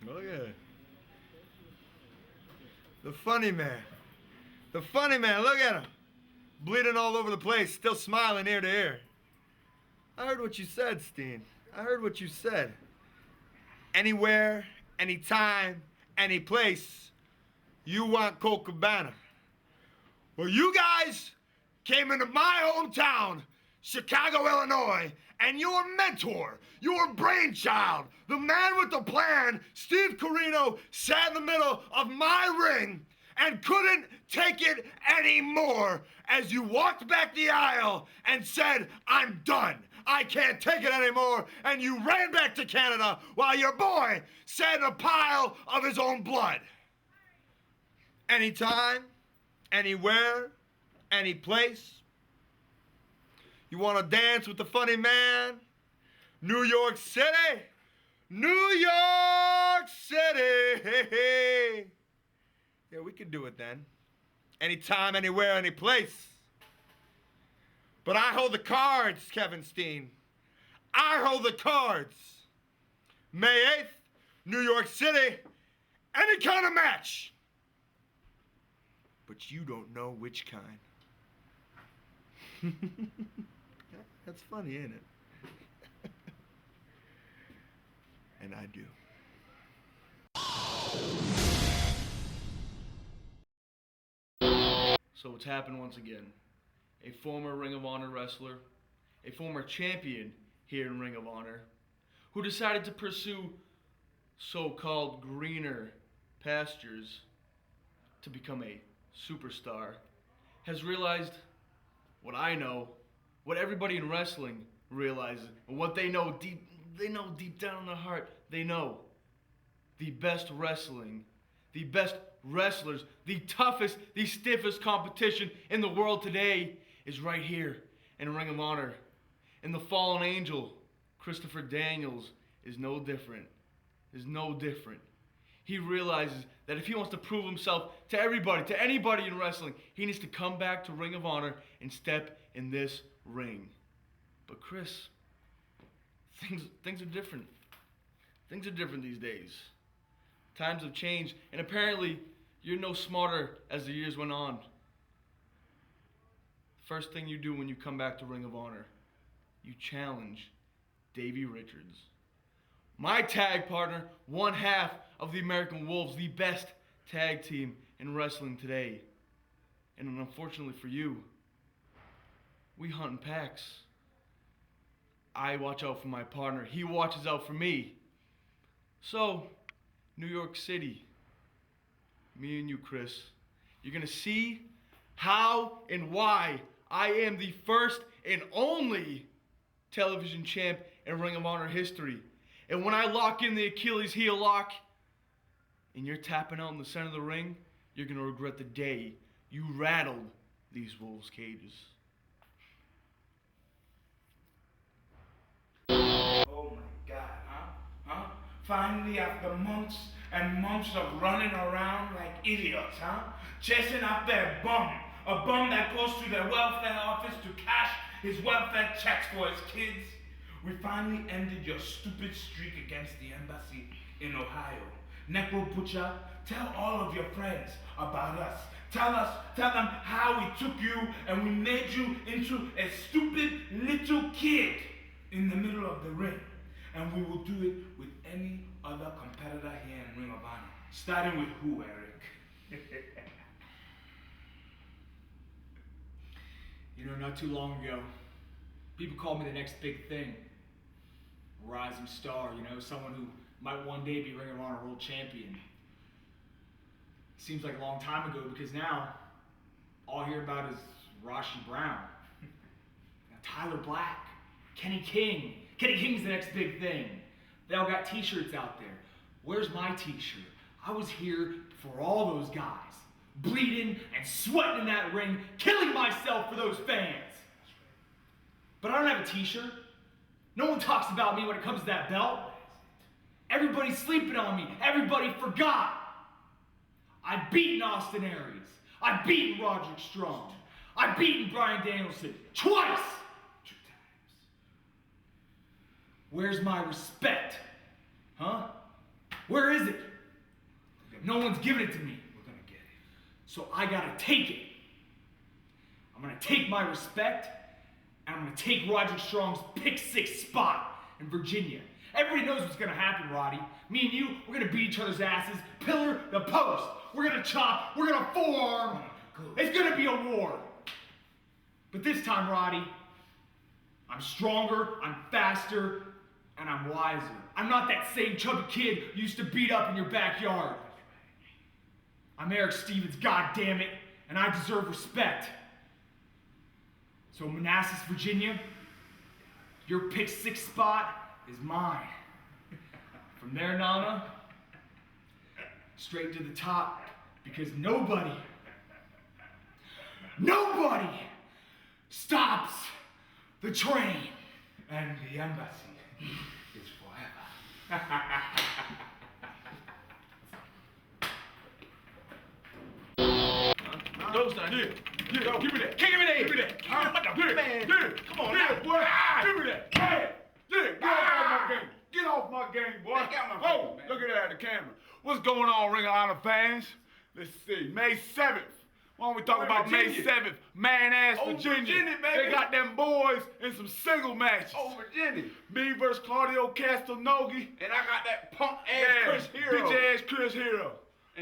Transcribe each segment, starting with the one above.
Look at it. The funny man. The funny man, look at him. Bleeding all over the place, still smiling ear to ear. I heard what you said, Steen. I heard what you said. Anywhere, anytime, any place, you want Colt Cabana. Well, you guys came into my hometown, Chicago, Illinois, and your mentor, your brainchild, the man with the plan, Steve Corino, sat in the middle of my ring and couldn't take it anymore as you walked back the aisle and said, I'm done. I can't take it anymore. And you ran back to Canada while your boy sat in a pile of his own blood. Anytime, anywhere, any place. You want to dance with the funny man? New York City. New York City. Yeah, we could do it then. Anytime, anywhere, any place. But I hold the cards, Kevin Steen. I hold the cards. May 8th, New York City, any kind of match. But you don't know which kind. That's funny, ain't it? And I do. So it's happened once again. A former Ring of Honor wrestler, a former champion here in Ring of Honor, who decided to pursue so-called greener pastures to become a superstar, has realized what I know, what everybody in wrestling realizes, and what they know deep down in their heart. They know the best wrestling, the best wrestlers, the toughest, the stiffest competition in the world today is right here in Ring of Honor. And the fallen angel, Christopher Daniels, is no different. He realizes that if he wants to prove himself to everybody, to anybody in wrestling, he needs to come back to Ring of Honor and step in this ring. But Chris, things are different. Things are different these days. Times have changed, and apparently you're no smarter as the years went on. First thing you do when you come back to Ring of Honor, you challenge Davey Richards. My tag partner, one half of the American Wolves, the best tag team in wrestling today. And unfortunately for you, we hunt in packs. I watch out for my partner, he watches out for me. So, New York City, me and you, Chris, you're gonna see how and why I am the first and only television champ in Ring of Honor history. And when I lock in the Achilles heel lock, and you're tapping out in the center of the ring, you're gonna regret the day you rattled these wolves' cages. Oh my God, huh? Finally, after months and months of running around like idiots, chasing after a bum that goes to the welfare office to cash his welfare checks for his kids, we finally ended your stupid streak against the embassy in Ohio. Necro Butcher, tell all of your friends about us. Tell them how we took you and we made you into a stupid little kid in the middle of the ring. And we will do it with any other competitor here in Ring of Honor. Starting with who, Eric? You know, not too long ago, people called me the next big thing. Rising star, you know, someone who might one day be Ring of Honor World Champion. Seems like a long time ago because now, all I hear about is Rashi Brown, Tyler Black, Kenny King. Kenny King's the next big thing. They all got t-shirts out there. Where's my t-shirt? I was here for all those guys, bleeding and sweating in that ring, killing myself for those fans. But I don't have a t-shirt. No one talks about me when it comes to that belt. Everybody's sleeping on me. Everybody forgot. I've beaten Austin Aries. I've beaten Roderick Strong. I've beaten Bryan Danielson twice. 2 times. Where's my respect? Huh? Where is it? No one's giving it to me. We're gonna get it. So I gotta take it. I'm gonna take my respect, and I'm gonna take Roger Strong's pick six spot in Virginia. Everybody knows what's gonna happen, Roddy. Me and you, we're gonna beat each other's asses, pillar the post. We're gonna chop, we're gonna forearm. It's gonna be a war. But this time, Roddy, I'm stronger, I'm faster, and I'm wiser. I'm not that same chubby kid you used to beat up in your backyard. I'm Eric Stevens, goddammit, and I deserve respect. So Manassas, Virginia, your pick six spot is mine. From there, Nana, straight to the top, because nobody stops the train. And the embassy is forever. Those down here. Yeah, give me that. Give me that. Give me that. What the man? Come on, boy. Give me that. Get off my game. Get off my game, boy. Oh, look at that, the camera. What's going on, Ring of Honor fans? Let's see. May 7th. Why don't we talk about May 7th? Manassas, Virginia. Virginia, baby. They got them boys in some single matches. Oh, Virginia. Me versus Claudio Castelnoghi. And I got that punk ass Chris Hero. Bitch ass Chris Hero.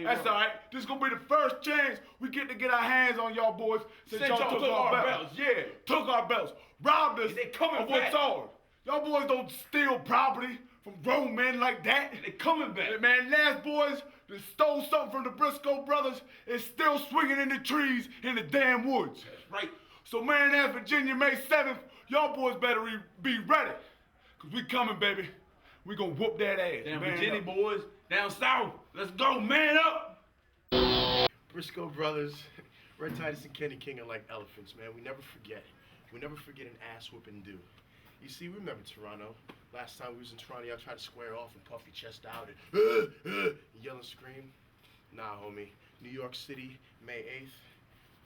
That's all right. This is gonna be the first chance we get to get our hands on y'all boys since y'all took our belts. Yeah. Took our belts. Robbed us They coming of what's back. ours. Y'all boys don't steal property from grown men like that. They coming back. Man, last boys that stole something from the Briscoes brothers is still swinging in the trees in the damn woods. That's right. So man, that's Virginia, May 7th. Y'all boys better be ready. Cause we coming, baby. We gonna whoop that ass. Damn man Virginia up. boys down south. Let's go, man up. Briscoe brothers, Red Titus and Kenny King are like elephants, man. We never forget. We never forget an ass whooping due. You see, remember Toronto? Last time we was in Toronto, y'all tried to square off and puff your chest out and yell and scream. Nah, homie. New York City, May 8th.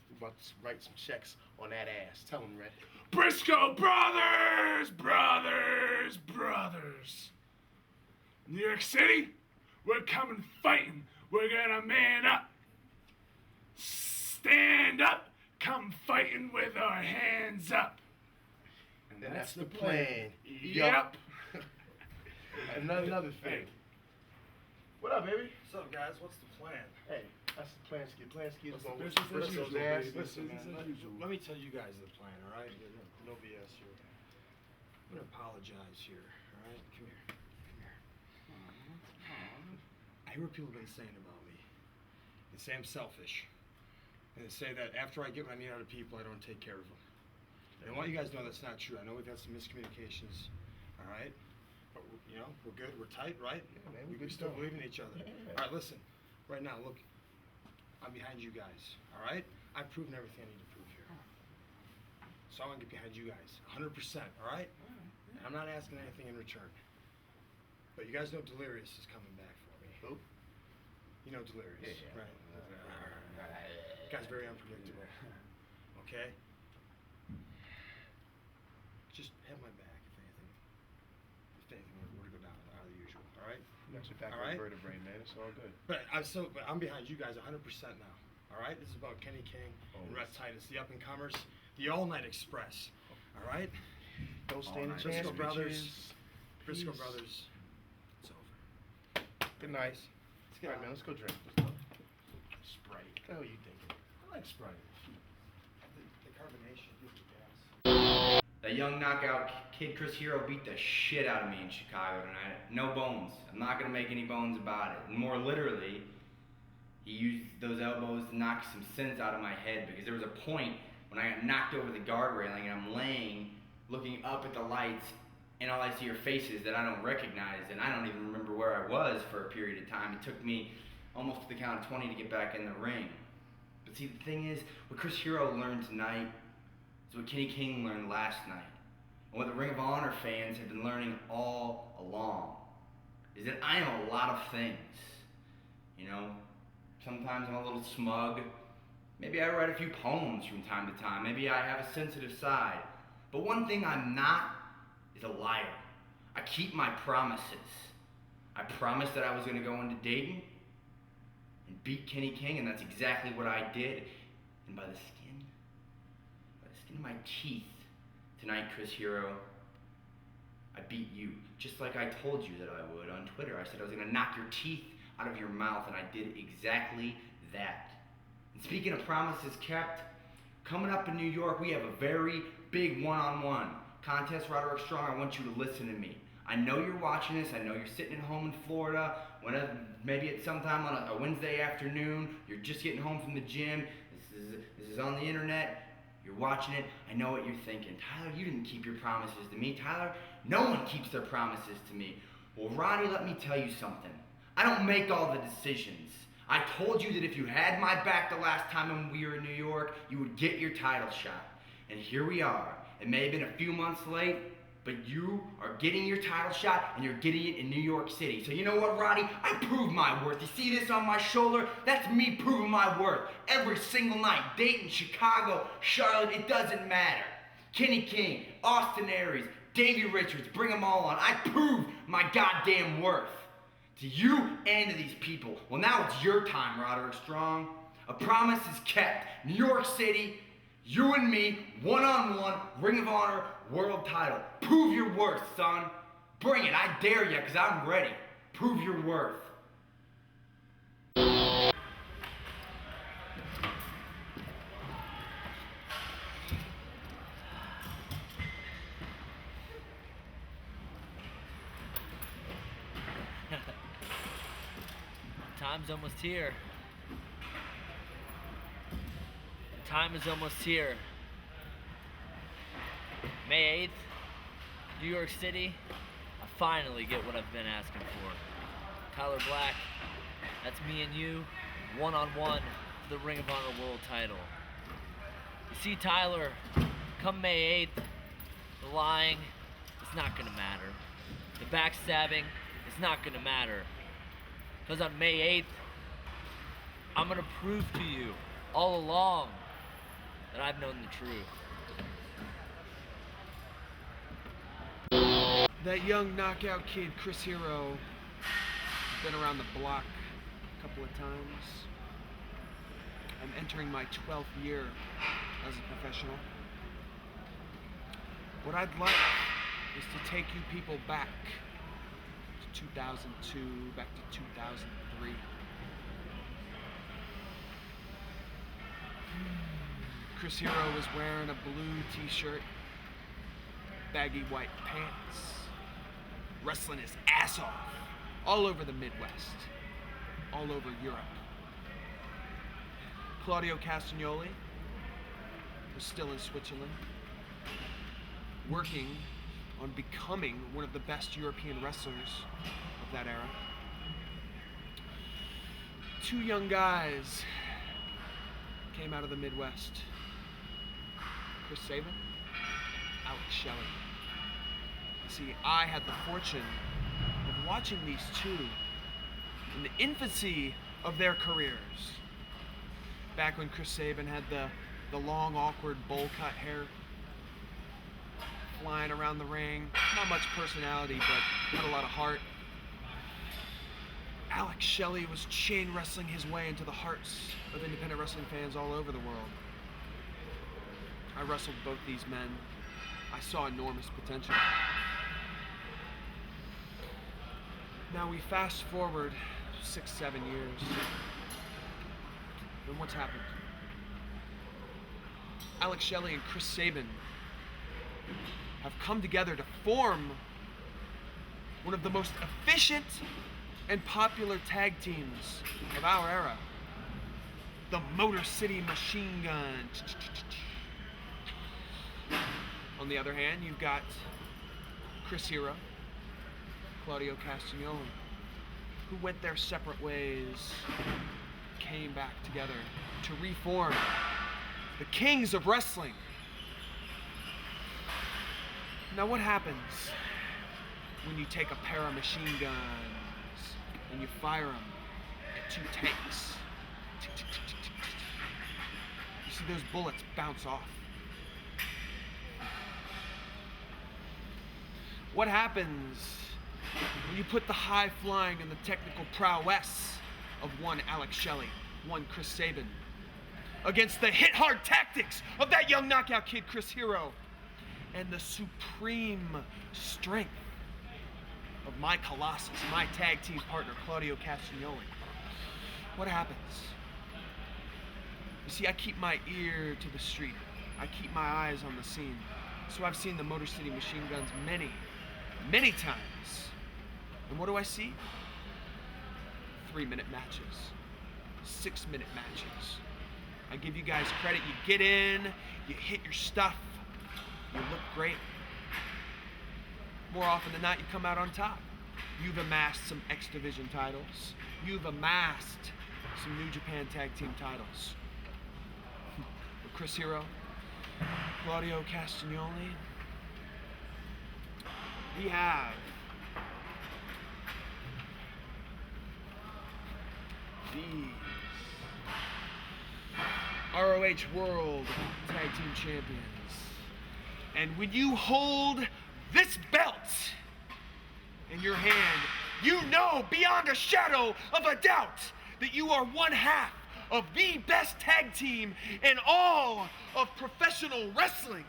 We about to write some checks on that ass. Tell them, Red. Briscoe brothers, brothers. New York City, we're coming fighting. We're gonna man up. Stand up. Come fighting with our hands up. And that's the plan. Yep. Another thing. What up, baby? What's up, guys? What's the plan? Hey, that's the Plansky. Plansky is going to Business as Briscoe's usual, ass. baby. Listen, Business man. as usual. Let me tell you guys the plan, all right? No BS here. I'm gonna apologize here, all right? Come here. I hear what people have been saying about me. They say I'm selfish. And they say that after I get what I need out of people, I don't take care of them. And I want you guys to know that's not true. I know we've had some miscommunications, all right? But, we're good, we're tight, right? Yeah, man, We we still good. believe in each other. Yeah. All right, listen. Right now, look. I'm behind you guys, all right? I've proven everything I need to prove here. So I'm gonna get behind you guys, 100%, all right? And I'm not asking anything in return. But you guys know Delirious is coming back for me. Who? You know Delirious, Yeah. right? Guy's very unpredictable. Okay? Just have my back if anything were to go down out of the usual, all right? You got your back All right. on vertebrae, man. It's all good. But I'm behind you guys 100% now. All right? This is about Kenny King and Red Titus, the up and comers, the All Night Express. All right? Don't stand a chance, Briscoe brothers. bitches. Briscoe Peace. brothers. It's over. Good night. Let's get All right, out. man. Let's go drink. Sprite. What the hell are you thinking? I like Sprite. The carbonation gives you gas. That young knockout kid Chris Hero beat the shit out of me in Chicago tonight. No bones. I'm not gonna make any bones about it. And more literally, he used those elbows to knock some sense out of my head, because there was a point when I got knocked over the guard railing and I'm laying, looking up at the lights, and all I see are faces that I don't recognize, and I don't even remember where I was for a period of time. It took me almost to the count of 20 to get back in the ring. But see, the thing is, what Chris Hero learned tonight is what Kenny King learned last night. And what the Ring of Honor fans have been learning all along is that I am a lot of things. You know, sometimes I'm a little smug. Maybe I write a few poems from time to time. Maybe I have a sensitive side. But one thing I'm not is a liar. I keep my promises. I promised that I was going to go into Dayton and beat Kenny King, and that's exactly what I did. And by the skin of my teeth, tonight, Chris Hero, I beat you. Just like I told you that I would on Twitter. I said I was going to knock your teeth out of your mouth, and I did exactly that. And speaking of promises kept, coming up in New York, we have a very big one-on-one contest. Roderick Strong, I want you to listen to me. I know you're watching this. I know you're sitting at home in Florida. Maybe at some time on a Wednesday afternoon, you're just getting home from the gym. This is on the internet. You're watching it. I know what you're thinking. Tyler, you didn't keep your promises to me. Tyler, no one keeps their promises to me. Well, Ronnie, let me tell you something. I don't make all the decisions. I told you that if you had my back the last time when we were in New York, you would get your title shot. And here we are. It may have been a few months late, but you are getting your title shot, and you're getting it in New York City. So you know what, Roddy? I proved my worth. You see this on my shoulder? That's me proving my worth. Every single night. Dayton, Chicago, Charlotte, it doesn't matter. Kenny King, Austin Aries, Davey Richards, bring them all on. I proved my goddamn worth. To you and to these people. Well, now it's your time, Roderick Strong. A promise is kept. New York City, you and me, one-on-one, Ring of Honor, world title. Prove your worth, son. Bring it. I dare you, because I'm ready. Prove your worth. Time's almost here. Time is almost here. May 8th, New York City. I finally get what I've been asking for. Tyler Black, that's me and you, one-on-one for the Ring of Honor World title. You see, Tyler, come May 8th, the lying, it's not gonna matter. The backstabbing, it's not gonna matter. Because on May 8th, I'm gonna prove to you all along that I've known the truth. That young knockout kid, Chris Hero, been around the block a couple of times. I'm entering my 12th year as a professional. What I'd like is to take you people back to 2002, back to 2003. Chris Hero was wearing a blue t-shirt, baggy white pants, wrestling his ass off all over the Midwest, all over Europe. Claudio Castagnoli was still in Switzerland, working on becoming one of the best European wrestlers of that era. Two young guys came out of the Midwest. Chris Sabin, Alex Shelley. See, I had the fortune of watching these two in the infancy of their careers. Back when Chris Sabin had the long, awkward, bowl-cut hair, flying around the ring, not much personality, but had a lot of heart. Alex Shelley was chain wrestling his way into the hearts of independent wrestling fans all over the world. I wrestled both these men. I saw enormous potential. Now we fast forward 6-7 years. And what's happened? Alex Shelley and Chris Sabin have come together to form one of the most efficient and popular tag teams of our era. The Motor City Machine Gun. On the other hand, you've got Chris Hero, Claudio Castagnoli, who went their separate ways, came back together to reform the Kings of Wrestling. Now what happens when you take a pair of machine guns and you fire them at two tanks? You see those bullets bounce off. What happens when you put the high flying and the technical prowess of one Alex Shelley, one Chris Sabin, against the hit hard tactics of that young knockout kid Chris Hero, and the supreme strength of my Colossus, my tag team partner Claudio Castagnoli? What happens? You see, I keep my ear to the street. I keep my eyes on the scene. So I've seen the Motor City Machine Guns many, many times. And what do I see? 3-minute matches, 6-minute matches. I give you guys credit. You get in, you hit your stuff, you look great. More often than not, you come out on top. You've amassed some X Division titles. You've amassed some New Japan Tag Team titles. But Chris Hero, Claudio Castagnoli, we have these ROH World Tag Team Champions. And when you hold this belt in your hand, you know beyond a shadow of a doubt that you are one half of the best tag team in all of professional wrestling.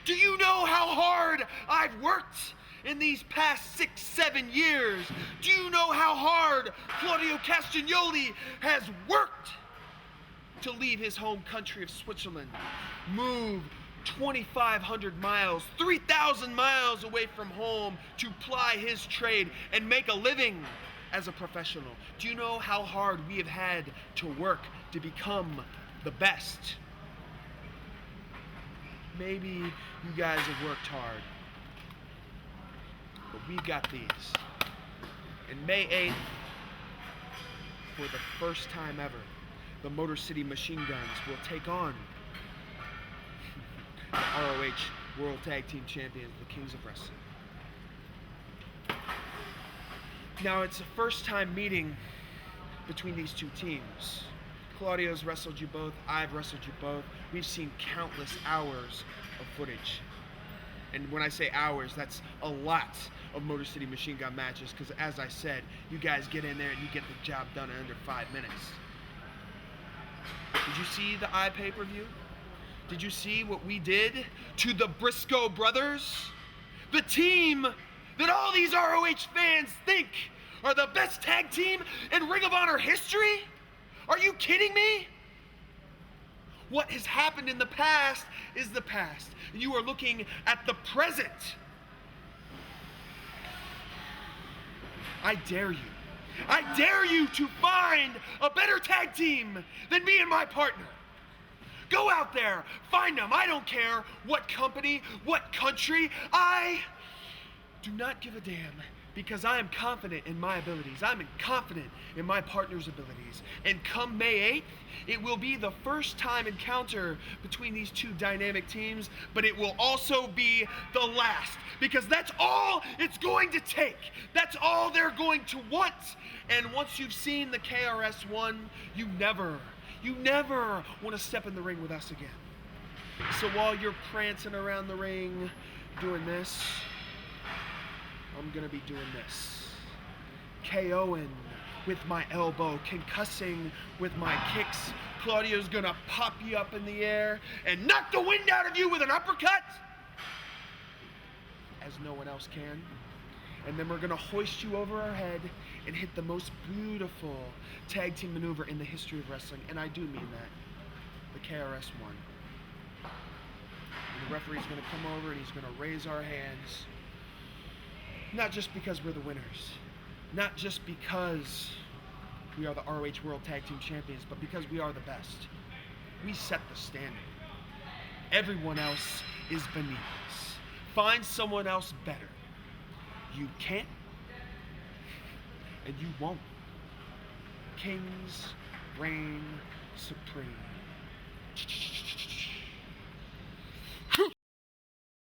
Do you know how hard I've worked in these past 6-7 years? Do you know how hard Claudio Castagnoli has worked to leave his home country of Switzerland, move 2,500 miles, 3,000 miles away from home to ply his trade and make a living as a professional? Do you know how hard we have had to work to become the best? Maybe you guys have worked hard, but we've got these. And May 8th, for the first time ever, the Motor City Machine Guns will take on the ROH World Tag Team Champions, the Kings of Wrestling. Now, it's a first time meeting between these two teams. Claudio's wrestled you both, I've wrestled you both. We've seen countless hours of footage. And when I say hours, that's a lot of Motor City Machine Gun matches, because as I said, you guys get in there and you get the job done in under 5 minutes. Did you see the pay-per-view? Did you see what we did to the Briscoe brothers? The team that all these ROH fans think are the best tag team in Ring of Honor history? Are you kidding me? What has happened in the past is the past. You are looking at the present. I dare you. I dare you to find a better tag team than me and my partner. Go out there, find them. I don't care what company, what country. I do not give a damn, because I am confident in my abilities. I'm confident in my partner's abilities. And come May 8th, it will be the first time encounter between these two dynamic teams, but it will also be the last, because that's all it's going to take. That's all they're going to want. And once you've seen the KRS-One, you never want to step in the ring with us again. So while you're prancing around the ring doing this, I'm gonna be doing this. KOing with my elbow, concussing with my kicks. Claudio's gonna pop you up in the air and knock the wind out of you with an uppercut, as no one else can. And then we're gonna hoist you over our head and hit the most beautiful tag team maneuver in the history of wrestling. And I do mean that. The KRS-One. And the referee's gonna come over and he's gonna raise our hands. Not just because we're the winners. Not just because we are the ROH World Tag Team Champions, but because we are the best. We set the standard. Everyone else is beneath us. Find someone else better. You can't, and you won't. Kings reign supreme.